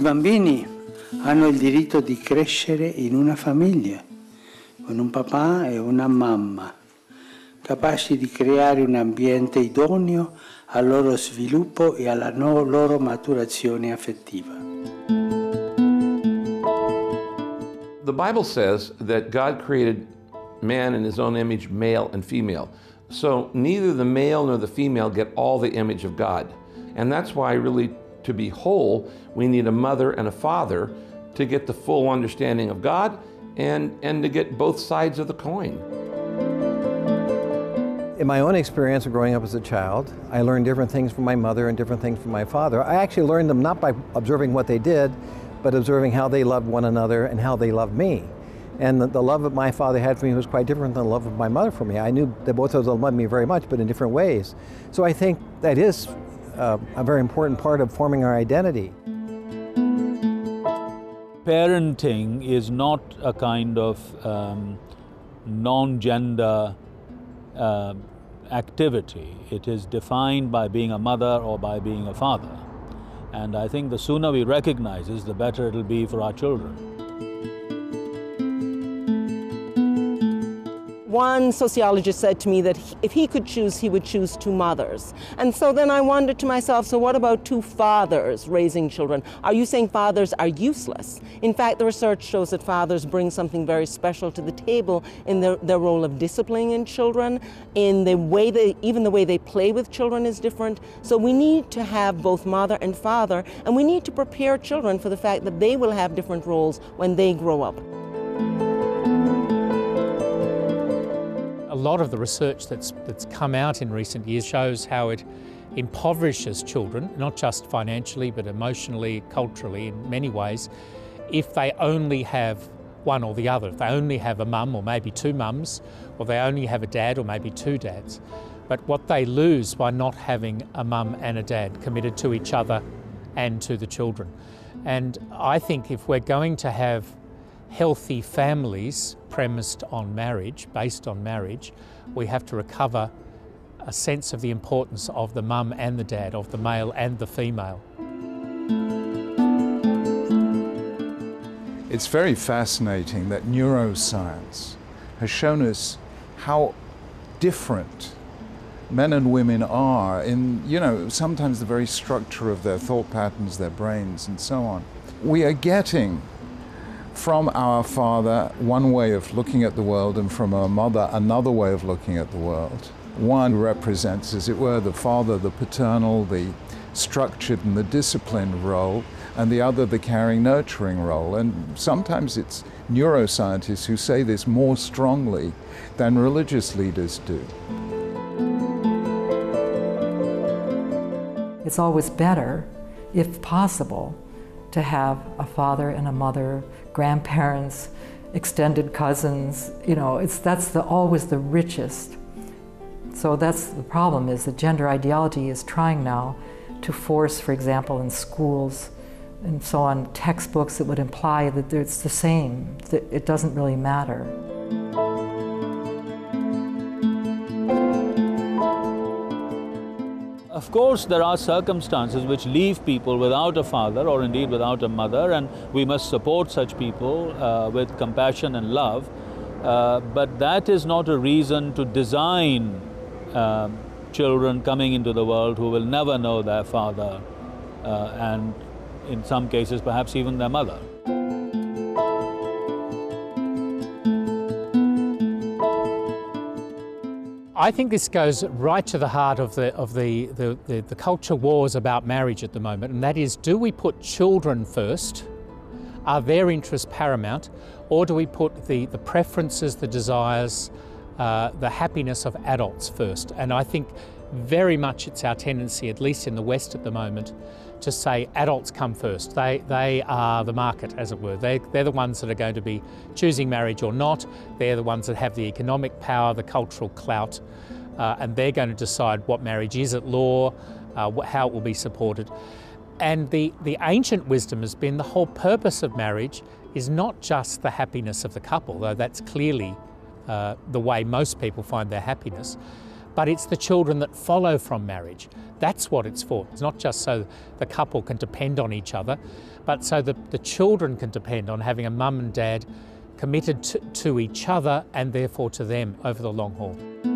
bambini hanno il diritto di crescere in una famiglia, con un papà e una mamma, capaci di creare un ambiente idoneo al loro sviluppo e alla loro maturazione affettiva. The Bible says that God created man in his own image, male and female. So neither the male nor the female get all the image of God. And that's why really to be whole, we need a mother and a father to get the full understanding of God and to get both sides of the coin. In my own experience of growing up as a child, I learned different things from my mother and different things from my father. I actually learned them not by observing what they did, but observing how they loved one another and how they loved me. And the love that my father had for me was quite different than the love of my mother for me. I knew that both of them loved me very much, but in different ways. So I think that is a very important part of forming our identity. Parenting is not a kind of non-gender activity. It is defined by being a mother or by being a father. And I think the sooner we recognize this, the better it'll be for our children. One sociologist said to me that if he could choose, he would choose two mothers. And so then I wondered to myself, so what about two fathers raising children? Are you saying fathers are useless? In fact, the research shows that fathers bring something very special to the table in their role of disciplining children, in the way even the way they play with children is different. So we need to have both mother and father, and we need to prepare children for the fact that they will have different roles when they grow up. A lot of the research that's come out in recent years shows how it impoverishes children, not just financially, but emotionally, culturally, in many ways, if they only have one or the other. If they only have a mum or maybe two mums, or they only have a dad or maybe two dads. But what they lose by not having a mum and a dad committed to each other and to the children. And I think if we're going to have healthy families premised on marriage, based on marriage, we have to recover a sense of the importance of the mum and the dad, of the male and the female. It's very fascinating that neuroscience has shown us how different men and women are in, sometimes the very structure of their thought patterns, their brains, and so on. We are getting from our father one way of looking at the world, and from our mother another way of looking at the world. One represents, as it were, the father, the paternal, the structured and the disciplined role, and the other the caring, nurturing role. And sometimes it's neuroscientists who say this more strongly than religious leaders do. It's always better, if possible, to have a father and a mother, grandparents, extended cousins. That's always the richest. So that's the problem, is that gender ideology is trying now to force, for example, in schools and so on, textbooks that would imply that it's the same, that it doesn't really matter. Of course, there are circumstances which leave people without a father or indeed without a mother, and we must support such people with compassion and love. But that is not a reason to design children coming into the world who will never know their father, and in some cases perhaps even their mother. I think this goes right to the heart of the culture wars about marriage at the moment, and that is, do we put children first? Are their interests paramount? Or do we put the preferences, the desires, the happiness of adults first? And I think very much it's our tendency, at least in the West at the moment, to say adults come first. They are the market, as it were. They're the ones that are going to be choosing marriage or not. They're the ones that have the economic power, the cultural clout, and they're going to decide what marriage is at law, how it will be supported. And the ancient wisdom has been the whole purpose of marriage is not just the happiness of the couple, though that's clearly the way most people find their happiness, but it's the children that follow from marriage. That's what it's for. It's not just so the couple can depend on each other, but so that the children can depend on having a mum and dad committed to each other and therefore to them over the long haul.